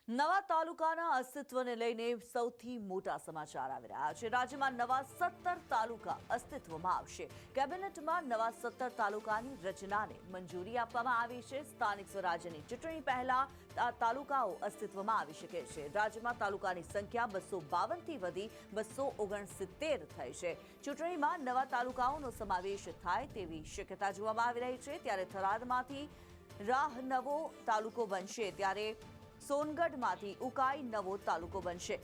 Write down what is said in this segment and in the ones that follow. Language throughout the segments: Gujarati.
નવા તાલુકાના અસ્તિત્વને લઈને સૌથી મોટા સમાચાર આવી રહ્યા છે। રાજ્યમાં નવા 17 તાલુકા અસ્તિત્વમાં આવશે। કેબિનેટમાં નવા 17 તાલુકાની રચનાને મંજૂરી આપવામાં આવી છે। સ્થાનિક સ્વરાજ્યની ચૂંટણી પહેલા આ તાલુકાઓ અસ્તિત્વમાં આવી શકે છે। રાજ્યમાં તાલુકાની સંખ્યા 252 થી વધી 269 થઈ છે। ચૂંટણીમાં નવા તાલુકાઓનો સમાવેશ થાય તેવી શક્યતા જોવામાં આવી રહી છે। ત્યારે થરાદમાંથી રાહ નવો તાલુકો બનશે, ત્યારે સોનગઢમાંથી ઉકાઈ નવો તાલુકો બનશે।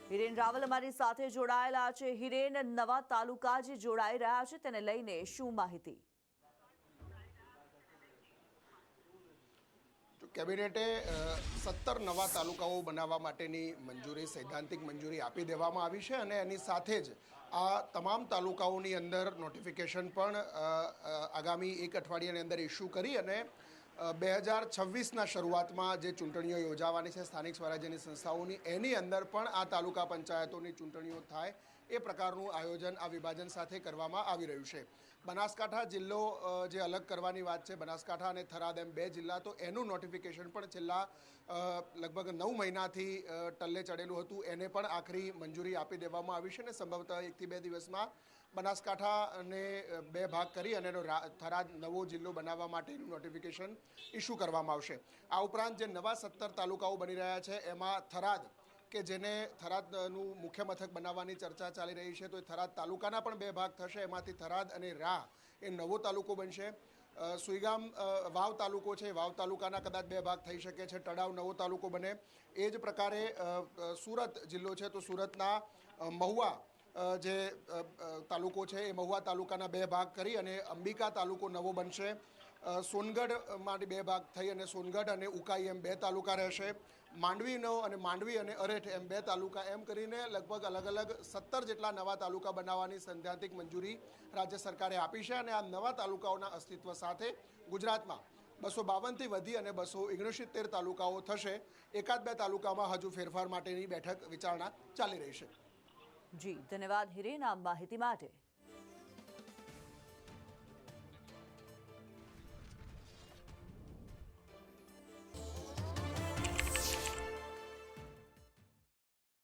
હિરેન રાવલ અમારી સાથે જોડાયેલા છે। હિરેન, નવા તાલુકા જે જોડાઈ રહ્યા છે તેને લઈને શું માહિતી? કેબિનેટે 17 નવા તાલુકાઓ બનાવવા માટેની મંજૂરી, સૈદ્ધાંતિક મંજૂરી આપી દેવામાં આવી છે અને એની સાથે જ આ તમામ તાલુકાઓની અંદર નોટિફિકેશન પણ આગામી એક અઠવાડિયાની અંદર ઇસ્યુ કરી અને 2026ના શરૂઆતમાં જે ચૂંટણીઓ યોજાવાની છે સ્થાનિક સ્વરાજ્યની સંસ્થાઓની, એની અંદર પણ આ તાલુકા પંચાયતોની ચૂંટણીઓ થાય એ પ્રકારનું આયોજન આ વિભાજન સાથે કરવામાં આવી રહ્યું છે। બનાસકાંઠા જિલ્લો જે અલગ કરવાની વાત છે, બનાસકાંઠા અને થરાદ એમ 2 જિલ્લા, તો એનું નોટિફિકેશન પણ છેલ્લા લગભગ 9 મહિનાથી ટલ્લે ચડેલું હતું, એને પણ આખરી મંજૂરી આપી દેવામાં આવી છે અને સંભવતઃ 1 થી 2 દિવસમાં બનાસકાંઠાને 2 ભાગ કરી અને થરાદ નવો જિલ્લો બનાવવા માટેનું નોટિફિકેશન ઇસ્યુ કરવામાં આવશે। આ ઉપરાંત જે નવા 17 તાલુકાઓ બની રહ્યા છે એમાં થરાદ, કે જેને થરાદનું મુખ્ય મથક બનાવવાની ચર્ચા ચાલી રહી છે, તો એ થરાદ તાલુકાના પણ 2 ભાગ થશે। એમાંથી થરાદ અને રાહ એ નવો તાલુકો બનશે। સુઈગામ વાવ તાલુકો છે, વાવ તાલુકાના કદાચ 2 ભાગ થઈ શકે છે, તળાવ નવો તાલુકો બને। એ જ પ્રકારે સુરત જિલ્લો છે, તો સુરતના મહુવા જે તાલુકો છે એ મહુવા તાલુકાના 2 ભાગ કરી અને અંબિકા તાલુકો નવો બનશે। સોનગઢમાંથી 2 ભાગ થઈ અને સોનગઢ અને ઉકાઈ એમ 2 તાલુકા રહેશે। માંડવી અને અરેઠ એમ 2 તાલુકા, એમ કરીને લગભગ અલગ અલગ 17 જેટલા નવા તાલુકા બનાવવાની સૈદ્ધાંતિક મંજૂરી રાજ્ય સરકારે આપી છે અને આ નવા તાલુકાઓના અસ્તિત્વ સાથે ગુજરાતમાં 252 થી વધી અને 269 તાલુકાઓ થશે। એકાદ 2 તાલુકામાં હજુ ફેરફાર માટેની બેઠક વિચારણા ચાલી રહી છે। જી, ધન્યવાદ હિરેન આ માહિતી માટે।